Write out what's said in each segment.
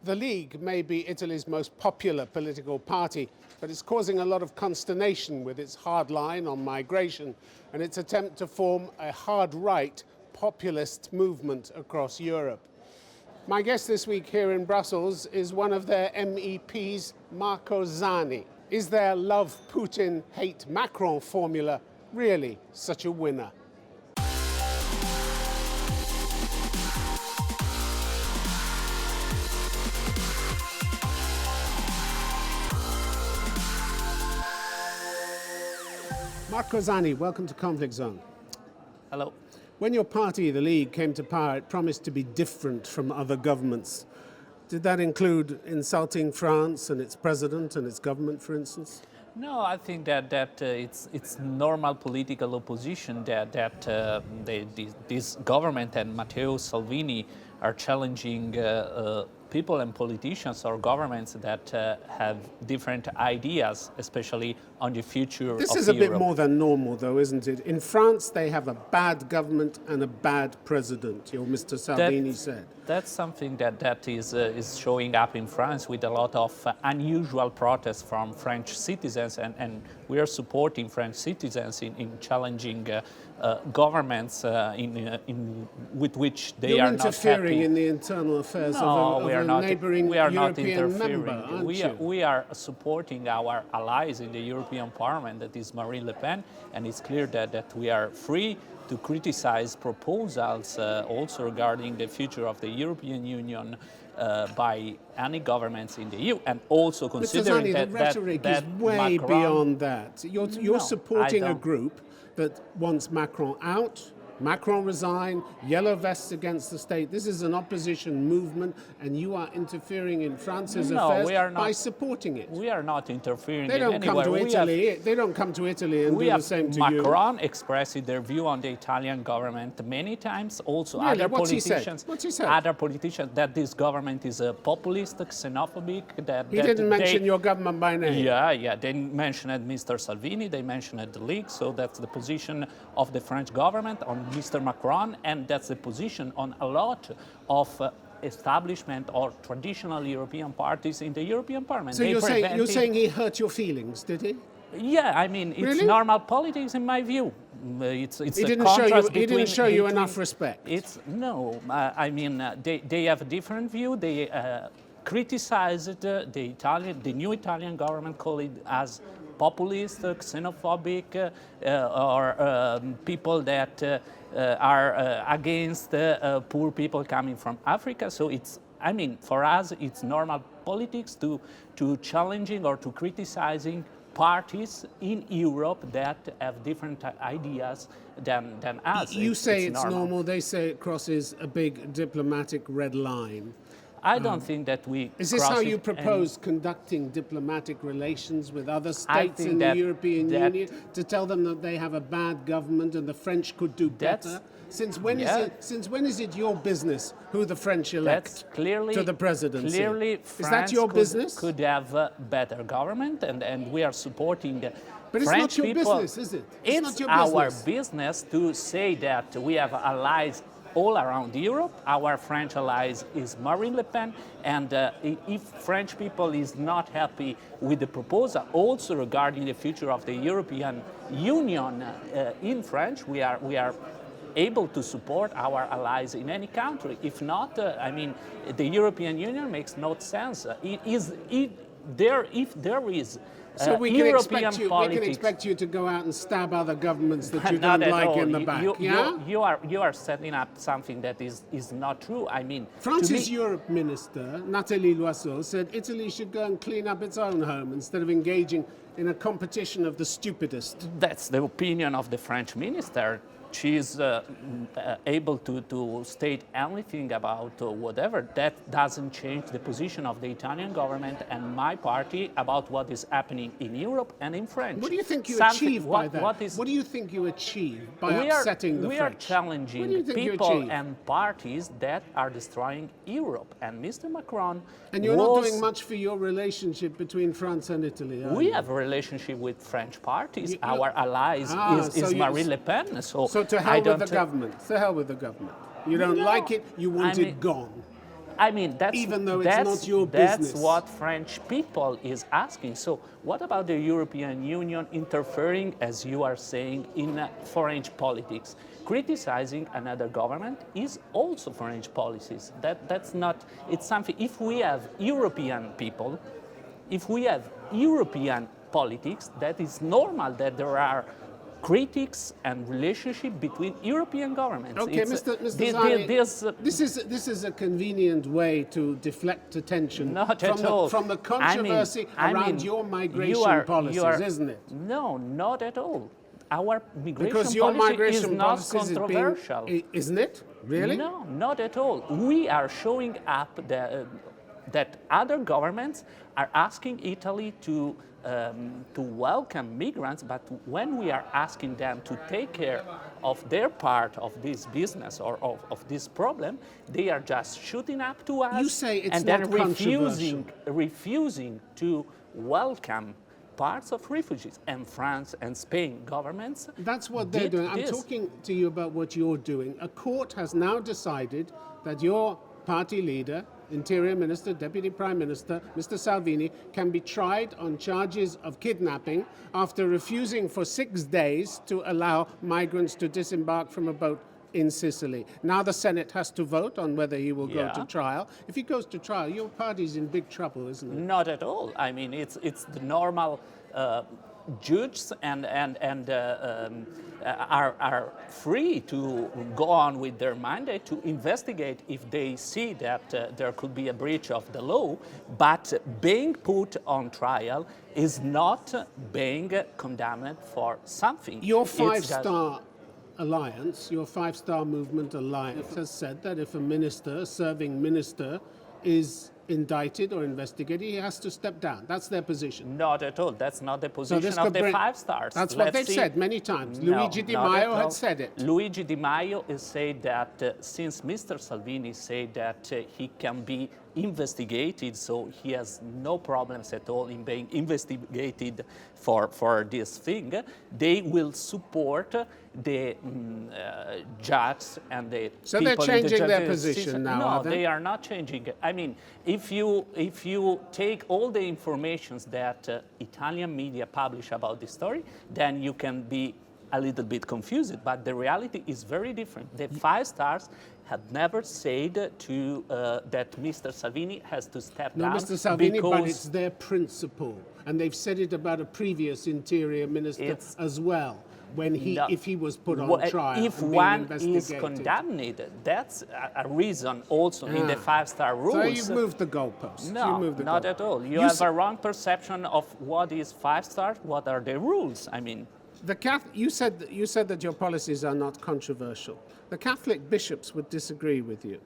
The League may be Italy's most popular political party, but it's causing a lot of consternation with its hard line on migration and its attempt to form a hard-right populist movement across Europe. My guest this week here in Brussels is one of their MEPs, Marco Zanni. Is their love Putin, hate Macron formula really such a winner? Marco Zanni, welcome to Conflict Zone. Hello. When your party, the League, came to power, it promised to be different from other governments. Did that include insulting France and its president and its government, for instance? No, I think that it's normal political opposition that this government and Matteo Salvini are challenging people and politicians or governments that have different ideas, especially on the future of Europe. This is a bit more than normal, though, isn't it? In France, they have a bad government and a bad president, your Mr. Salvini said. That's something that is showing up in France with a lot of unusual protests from French citizens, and we are supporting French citizens in challenging governments with which they are not happy. You're interfering in the internal affairs of a neighboring European member, aren't you? We are supporting our allies in the European Parliament, that is Marine Le Pen, and it's clear that we are free to criticize proposals also regarding the future of the European Union by any governments in the EU, and also considering Mr. Zanni, that the rhetoric is way Macron, beyond that. You're supporting a group that wants Macron out, Macron resign, yellow vests against the state. This is an opposition movement, and you are interfering in France's affairs by supporting it. We are not interfering They don't come to Italy. They don't come to Italy and do the same to you. Macron expressed their view on the Italian government many times. Also, really? other What's politicians. What's he said? Other politicians that this government is a populist, xenophobic. He didn't mention your government by name. Yeah. They mentioned Mr. Salvini. They mentioned the League. So that's the position of the French government on Mr. Macron, and that's the position on a lot of establishment or traditional European parties in the European Parliament. So you're saying he hurt your feelings, did he? Yeah, I mean, it's really? Normal politics in my view. It's he didn't show you enough respect. I mean, they have a different view. They criticized the new Italian government, call it as populist, xenophobic, or people that are against poor people coming from Africa. So for us, it's normal politics to challenging or to criticizing parties in Europe that have different ideas than us. You say it's normal. They say it crosses a big diplomatic red line. I don't think that we. Is this how you propose conducting diplomatic relations with other states in the European Union, to tell them that they have a bad government and the French could do better? Since when is it your business who the French elect to the presidency? Clearly, is that your business? Could have a better government, and we are supporting. But it's not your business, is it? It's not your our business to say that we have allies all around Europe. Our French allies is Marine Le Pen, and if French people is not happy with the proposal also regarding the future of the European Union in France, we are able to support our allies in any country. If not, the European Union makes no sense. If there is so we can expect you to go out and stab other governments that you don't like in the back. You are setting up something that is not true. France's Europe minister, Nathalie Loiseau, said Italy should go and clean up its own home instead of engaging in a competition of the stupidest. That's the opinion of the French minister. She is able to state anything about whatever. That doesn't change the position of the Italian government and my party about what is happening in Europe and in France. What do you think you achieve by that? What do you think you achieve by upsetting the French? We are challenging people and parties that are destroying Europe. And Mr. Macron And you're not doing much for your relationship between France and Italy, are you? We have a relationship with French parties. Our allies is Marine Le Pen. So to hell with the government. To hell with the government. You don't like it, you want it gone. I mean, that's even though it's not your business. That's what French people is asking. So what about the European Union interfering, as you are saying, in foreign politics? Criticizing another government is also foreign policies. That's not, it's something, if we have European people, if we have European politics, that is normal that there are critics and relationship between European governments. Okay, Mr. Zanni, this is a convenient way to deflect attention from the controversy around your migration policies, isn't it? No, not at all. Our migration because your policy migration is not controversial. Isn't it? Really? No, not at all. We are showing up that other governments are asking Italy to welcome migrants, but when we are asking them to take care of their part of this business or of this problem, they are just shooting up to us. You say it's and not then refusing to welcome parts of refugees, and France and Spain governments. That's what they're doing. I'm talking to you about what you're doing. A court has now decided that your party leader, Interior Minister, Deputy Prime Minister, Mr. Salvini, can be tried on charges of kidnapping after refusing for 6 days to allow migrants to disembark from a boat in Sicily. Now the Senate has to vote on whether he will go to trial. If he goes to trial, your party's in big trouble, isn't it? Not at all. I mean, it's the normal judges and are free to go on with their mandate to investigate if they see that there could be a breach of the law, but being put on trial is not being condemned for something. Your five-star alliance, your five-star movement alliance has said that if a minister, a serving minister, is indicted or investigated, he has to step down. That's their position. Not at all. That's not the position of the five stars. That's what they've said many times. Luigi Di Maio had said it. Luigi Di Maio has said that since Mr. Salvini said that he can be investigated, so he has no problems at all in being investigated for this thing, they will support the judge and the so people. So they're changing their position now, No, are they? They are not changing it. I mean, if you take all the information that Italian media publish about this story, then you can be a little bit confused, but the reality is very different. The five stars had never said to that Mr. Salvini has to step down. No, Mr. Salvini, but it's their principle, and they've said it about a previous interior minister as well. When if he was put on trial, if one is condemned, that's a reason also in the five-star rules. So you've moved the goalposts. No, not at all. You have a wrong perception of what is five stars. What are the rules? I mean, you said that your policies are not controversial. The Catholic bishops would disagree with you.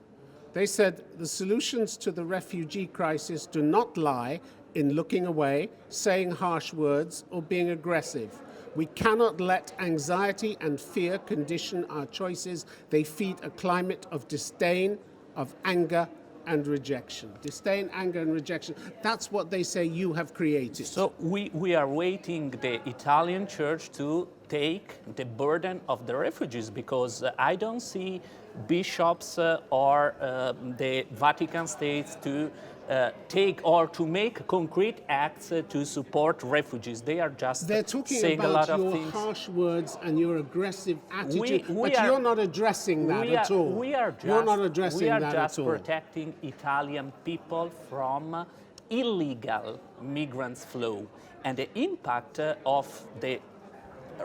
They said the solutions to the refugee crisis do not lie in looking away, saying harsh words, or being aggressive. We cannot let anxiety and fear condition our choices. They feed a climate of disdain, of anger, and rejection. Disdain, anger, and rejection. That's what they say you have created. So we are waiting the Italian church to take the burden of the refugees, because I don't see bishops or the Vatican states to take or to make concrete acts to support refugees. They are just saying a lot of things. They're talking about your harsh words and your aggressive attitude, but you're not addressing that at all. You're not addressing that at all. We are just protecting Italian people from illegal migrants flow, and the impact of the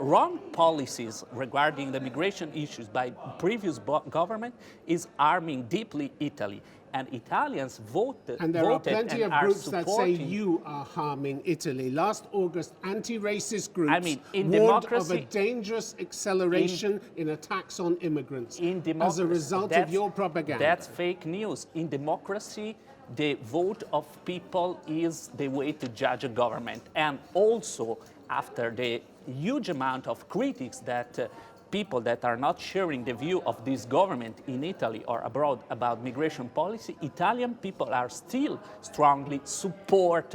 wrong policies regarding the migration issues by previous government is harming deeply Italy. And Italians voted and there are plenty of groups that say supporting. You are harming Italy. Last August, anti-racist groups warned democracy, of a dangerous acceleration in attacks on immigrants as a result of your propaganda. That's fake news. In democracy, the vote of people is the way to judge a government. And also, after the huge amount of critics that people that are not sharing the view of this government in Italy or abroad about migration policy, Italian people are still strongly support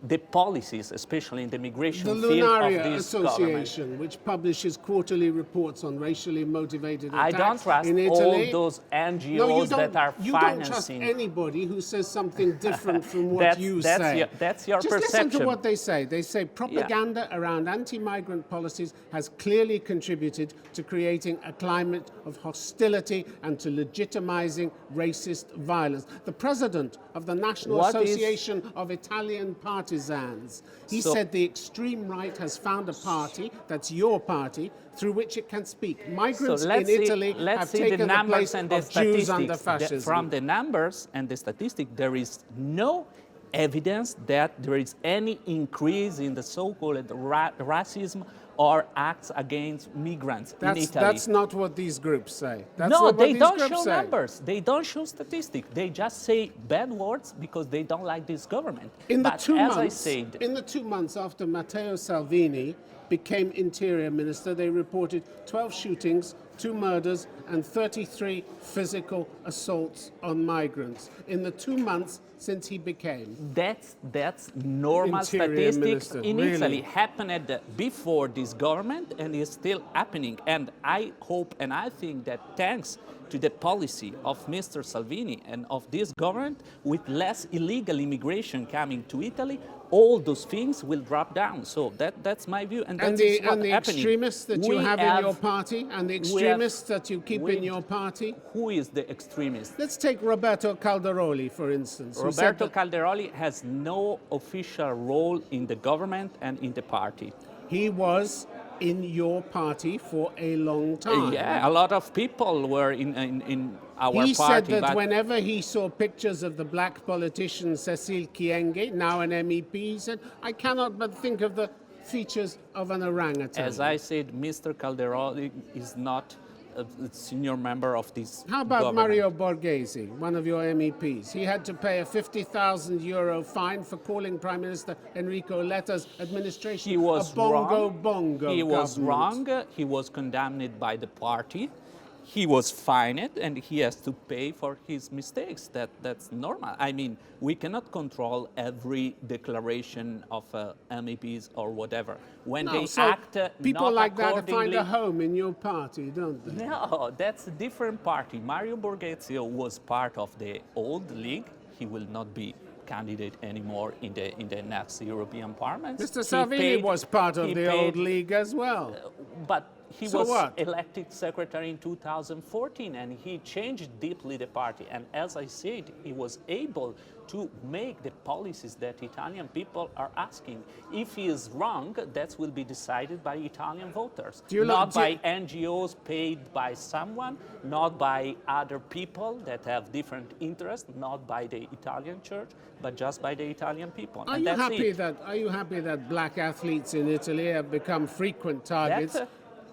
the policies, especially in the migration The field of Lunaria this government. Association, which publishes quarterly reports on racially motivated I attacks don't trust in all Italy. those No, NGOs that are you don't trust financing. anybody who says something different from what you say. That's your Just perception. listen to what they say. They say propaganda around anti-migrant policies has clearly contributed to creating a climate of hostility and to legitimizing racist violence. The president of the National Association of Italian Partisans, he said the extreme right has found a party, that's your party, through which it can speak. Migrants in Italy have taken the place of Jews under fascism. From the numbers and the statistics, there is no evidence that there is any increase in the so-called racism or acts against migrants in Italy. That's not what these groups say. That's no, not they what don't these show groups say. numbers. They don't show statistics. They just say bad words because they don't like this government. In the but 2 as months, I said, in the 2 months after Matteo Salvini became interior minister, they reported 12 shootings, 2 murders, and 33 physical assaults on migrants in the 2 months since he became. That's normal Interior statistics Minister, in really? Italy, happened before this government and is still happening. And I hope and I think that thanks to the policy of Mr. Salvini and of this government, with less illegal immigration coming to Italy, all those things will drop down. So that's my view, and that's what's And the happening. extremists that you have in your party, and the extremists that you keep in your party. Who is the extremist? Let's take Roberto Calderoli, for instance. who said Roberto that Calderoli has no official role in the government and in the party. he was in your party for a long time. Yeah, a lot of people were in our party. He said that but whenever he saw pictures of the black politician Cecile Kyenge, now an MEP, he said, I cannot but think of the features of an orangutan. as I said, Mr. Calderoli is not a senior member of this How about government. Mario Borghese, one of your MEPs? He had to pay a €50,000 fine for calling Prime Minister Enrico Letta's administration He was a bongo wrong. bongo He was government. wrong. He was condemned by the party. He was fined and he has to pay for his mistakes. That's normal. I mean, we cannot control every declaration of MEPs or whatever. When they So act people not like that find accordingly- a home in your party, don't they? No, that's a different party. Mario Borghese was part of the old league. He will not be candidate anymore in the next European Parliament. Mr. Salvini was part of the old league as well. But he So was what? elected secretary in 2014 and he changed deeply the party. And as I said, he was able to make the policies that Italian people are asking. If he is wrong, that will be decided by Italian voters, not by NGOs paid by someone, not by other people that have different interests, not by the Italian church, but just by the Italian people. Are you happy that black athletes in Italy have become frequent targets?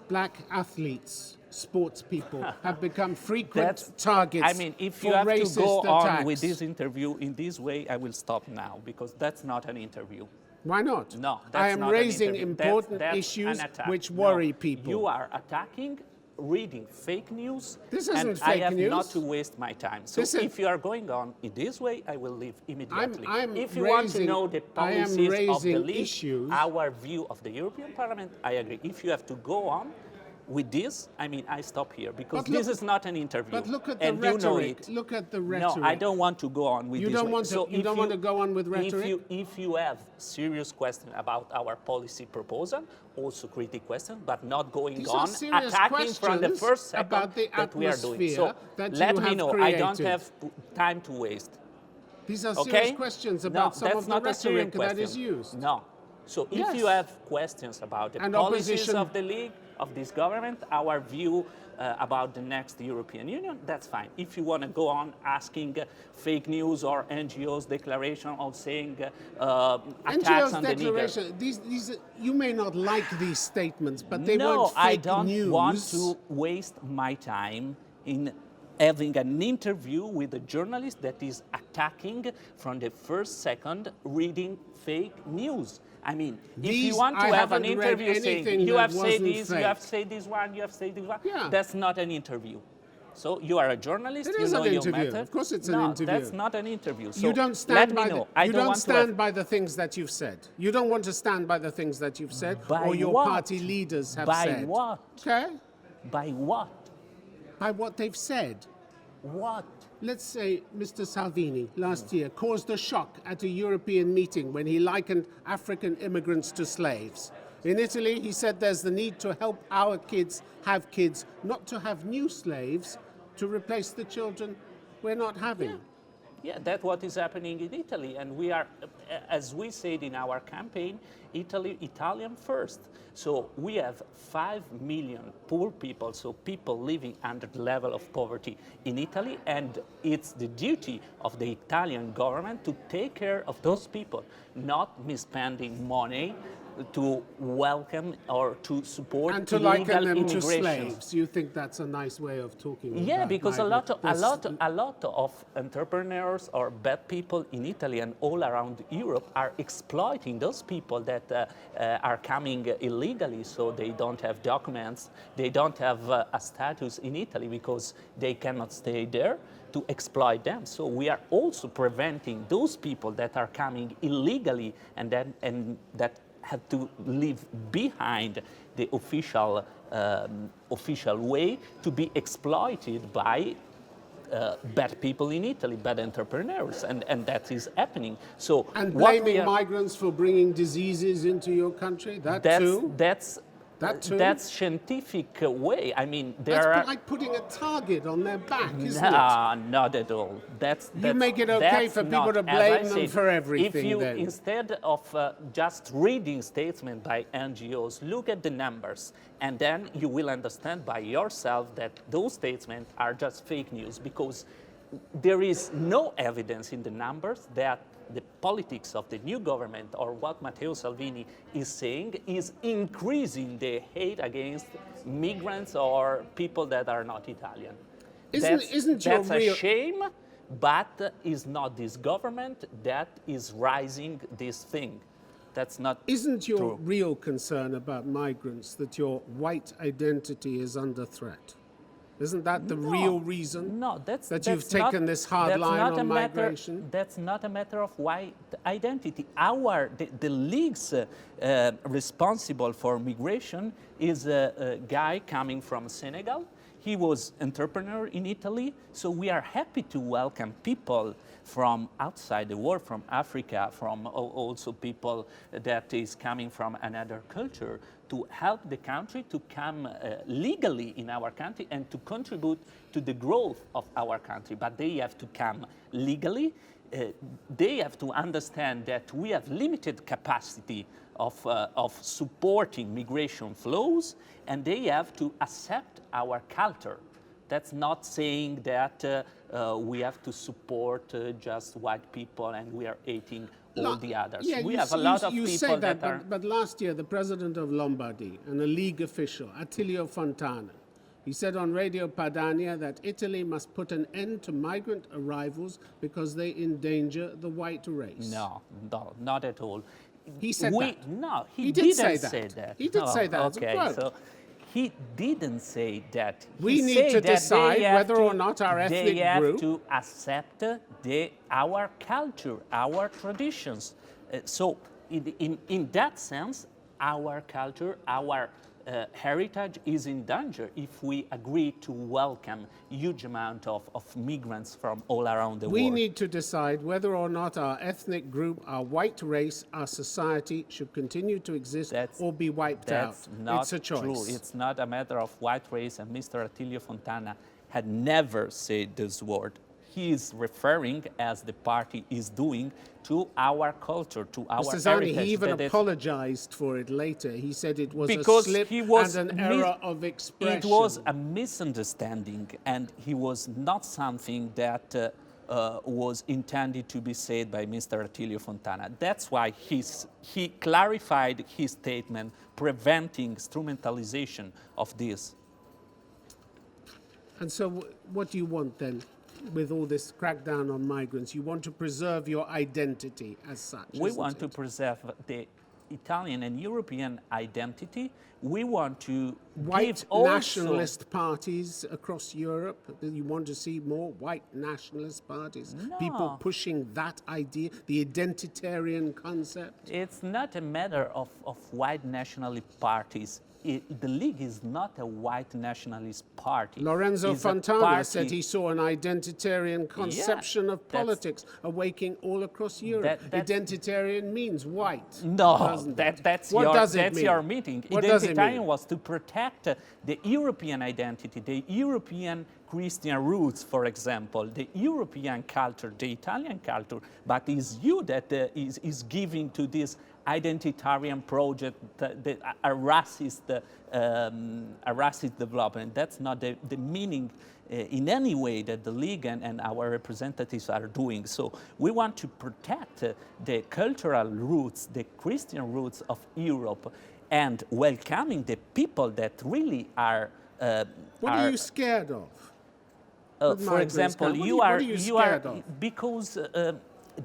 Black athletes, sports people, have become frequent targets. I mean, if for you have to racist go attacks. on with this interview in this way, I will stop now because that's not an interview. Why not? No, that's I am not an raising interview. important That's issues an attack. which worry No, people. You are attacking, reading fake news. This isn't and fake I have news. not to waste my time. So if you are going on in this way, I will leave immediately. If you want to know the policies of the league, our view of the European Parliament, I agree. If you have to go on with this, I mean, I stop here because this is not an interview. But look at the and rhetoric. You know it. Look at the rhetoric. No, I don't want to go on with you this. Don't want to, so you don't want to go on with rhetoric? If you have serious questions about our policy proposal, also critical questions, but not going These on are serious attacking from the first second about the that we are doing. So that let you me have know. created. I don't have time to waste. These are serious questions about some of the rhetoric that is used. No. So if you have questions about the policies of the league, of this government, our view about the next European Union, that's fine. If you want to go on asking fake news or NGOs declaration or saying attacks on the leader. These, you may not like these statements, but they weren't fake I don't news. want to waste my time in having an interview with a journalist that is attacking from the first second reading fake news. I mean, if you want to have an interview saying you have said this, you have said this one, you have said this one, that's not an interview. So you are a journalist, It you is know an your interview. method. Of course it's an No, interview. that's not an interview. So You don't stand let me by know. the, I you don't don't want to stand have, by the things that you've said. You don't want to stand by the things that you've said by or your what? party leaders have By said. what? Okay? By what? By what they've said. What? Let's say Mr. Salvini last year caused a shock at a European meeting when he likened African immigrants to slaves. In Italy, he said there's the need to help our kids, not to have new slaves to replace the children we're not having. Yeah, that's what is happening in Italy. And we are, as we said in our campaign, Italian first. So we have 5 million poor people, so people living under the level of poverty in Italy. And it's the duty of the Italian government to take care of those people, not misspending money to welcome or to support And to illegal liken them to immigration. slaves. You think that's a nice way of talking Yeah, about because migrants. a lot of entrepreneurs or bad people in Italy and all around Europe are exploiting those people that are coming illegally, so they don't have documents, they don't have a status in Italy because they cannot stay there, to exploit them. So we are also preventing those people that are coming illegally and that have to live behind the official way to be exploited by bad people in Italy, bad entrepreneurs, and that is happening. So And what we blaming are- migrants for bringing diseases into your country, that too? That too? That's scientific way. I mean, there That's are like putting a target on their back, isn't nah, not at all. You make it okay that's for people not, to as blame I them said, for everything If you, then. instead of just reading statements by NGOs, look at the numbers, and then you will understand by yourself that those statements are just fake news, because there is no evidence in the numbers that the politics of the new government or what Matteo Salvini is saying is increasing the hate against migrants or people that are not Italian. Isn't your that's real- a shame, but is not this government that is rising this thing. That's not Isn't your true. real concern about migrants that your white identity is under threat? Isn't that the real reason No, that's that that's you've taken not, this hard that's line not on a matter, migration? That's not a matter of white identity. The leagues responsible for migration is a guy coming from Senegal. He was entrepreneur in Italy, so we are happy to welcome people from outside the world, from Africa, from also people that is coming from another culture, to help the country to come legally in our country and to contribute to the growth of our country. But they have to come legally. They have to understand that we have limited capacity of supporting migration flows, and they have to accept our culture. That's not saying that we have to support just white people and we are hating all the others. Yeah, we you have a s- lot you- of you people say that are... But last year, the president of Lombardy and a league official, Attilio Fontana, he said on Radio Padania that Italy must put an end to migrant arrivals because they endanger the white race. No, not at all. He said that. No, He did didn't say say that. that. He did No, say that as a Okay, quote. so he didn't say that. He We need said to that they decide have whether to- or not our ethnic they have group- to accept our culture, our traditions. So in that sense, our culture, our heritage is in danger if we agree to welcome huge amount of migrants from all around the We world. need to decide whether or not our ethnic group, our white race, our society should continue to exist or be wiped out. That's not It's a choice. true. It's not a matter of white race, and Mr. Attilio Fontana had never said this word. He is referring, as the party is doing, to our culture, to our Mr. Zanni, heritage. he even that it's- apologized for it later. He said it was a because slip he was and an error of expression. It was a misunderstanding, and he was not something that was intended to be said by Mr. Attilio Fontana. That's why he clarified his statement, preventing instrumentalization of this. And so what do you want then with all this crackdown on migrants? You want to preserve your identity as such, We isn't want to it? preserve the Italian and European identity we want to White give also nationalist parties across Europe? You want to see more white nationalist parties? No. People pushing that idea, the identitarian concept? It's not a matter of white nationalist parties. The League is not a white nationalist party. Lorenzo It's a Fontana party- said he saw an identitarian conception of politics awaking all across Europe. Identitarian means white. No, doesn't it? that's What does it mean? your meeting. What does it Identitarian mean? was to protect the European identity, the European Christian roots, for example, the European culture, the Italian culture, but it's you that is giving to this identitarian project a racist development. That's not the meaning in any way that the League and our representatives are doing. So we want to protect the cultural roots, the Christian roots of Europe, and welcoming the people that really are. What are you scared of? For example, What you are are you scared of? because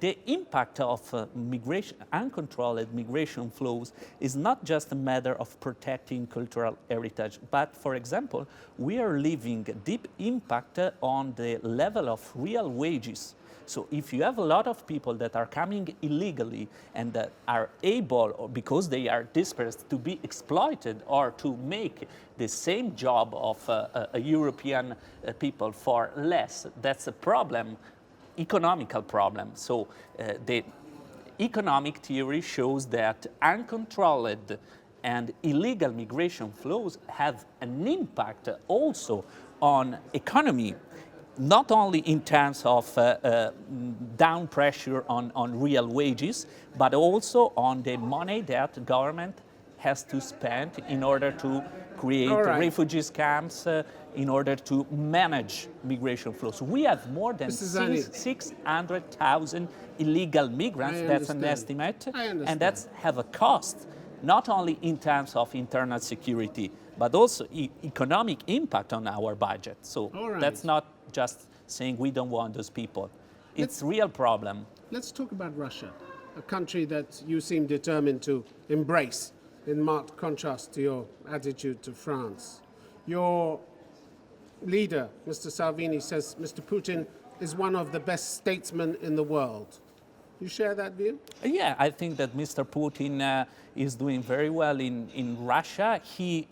the impact of migration, uncontrolled migration flows, is not just a matter of protecting cultural heritage, but, for example, we are leaving a deep impact on the level of real wages. So if you have a lot of people that are coming illegally and that are able, or because they are desperate, to be exploited or to make the same job of a European people for less, that's a problem, economical problem. So the economic theory shows that uncontrolled and illegal migration flows have an impact also on economy, not only in terms of down pressure on real wages, but also on the money that government has to spend in order to create refugees camps, in order to manage migration flows. We have more than 600,000 illegal migrants, that's an estimate, and that's have a cost, not only in terms of internal security, but also economic impact on our budget. So that's not just saying we don't want those people. It's a real problem. Let's talk about Russia, a country that you seem determined to embrace, in marked contrast to your attitude to France. Your leader, Mr. Salvini, says Mr. Putin is one of the best statesmen in the world. You share that view? Yeah, I think that Mr. Putin is doing very well in Russia. He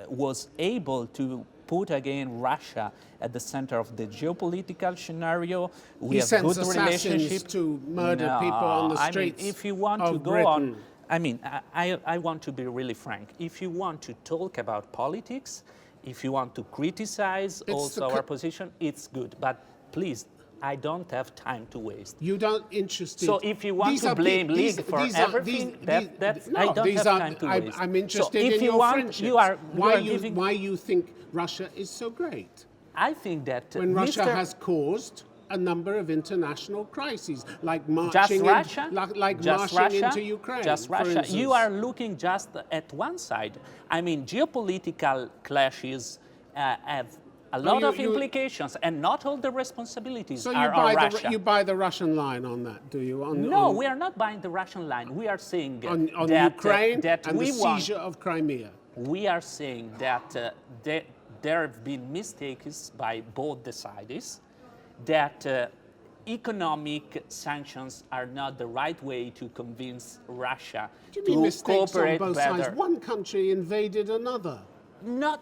was able to put again Russia at the center of the geopolitical scenario. We have good relationship to murder people on the streets. I mean, if you want to go on, I mean, I want to be really frank. If you want to talk about politics, if you want to criticize also our position, it's good. But please, I don't have time to waste. You don't interested. So if you want to blame League for everything, I don't have time to waste. I'm interested in your friendships. Why you think Russia is so great? I think that when Russia has caused a number of international crises, like marching into Ukraine. Just Russia. You are looking just at one side. I mean, geopolitical clashes have a lot of implications, and not all the responsibilities are on Russia. You buy the Russian line on that, do you? No, we are not buying the Russian line. We are saying on that Ukraine that and we the seizure of Crimea. We are saying that there have been mistakes by both the sides, that economic sanctions are not the right way to convince Russia to cooperate better. Sides? One country invaded another. Not.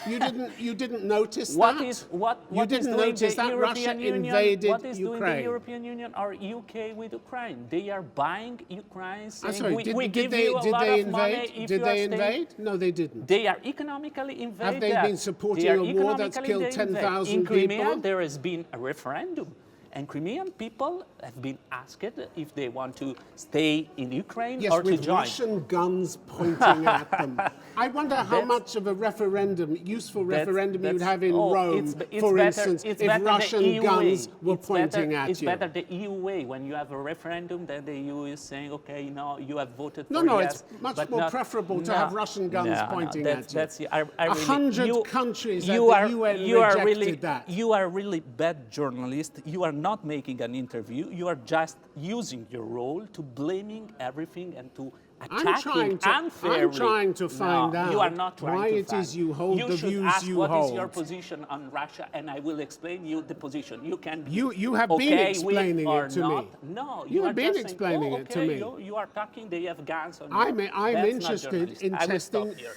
You didn't notice what that? What you didn't notice that Russia invaded What is Ukraine? doing the European Union or UK with Ukraine? They are buying Ukraine, saying sorry, we give you a lot of money if Did you they are invade? No, they didn't. They are economically invaded. Have they been supporting a war that's killed 10,000 people? In Crimea, people? there has been a referendum. And Crimean people have been asked if they want to stay in Ukraine or to join. Yes, with Russian guns pointing at them. I wonder how much of a referendum, useful referendum, you'd have in Rome, for instance, if Russian guns were pointing at you. It's better the EU way. When you have a referendum, then the EU is saying, okay, you have voted for yes. No, it's much more preferable to have Russian guns pointing at you. 100 countries at the UN rejected that. You are really bad journalist. You are not making an interview. You are just using your role to blaming everything and to attacking unfairly. I'm trying to find No, out you are not trying why to it find. is you hold the should views ask you what hold. is your position on Russia, and I will explain you the position. You can be You have okay been with explaining or it to not. me. No, You are have been just explaining saying, it to okay, me. You are talking. They have guns on you. I'm That's interested not journalist. in I will stop testing. here.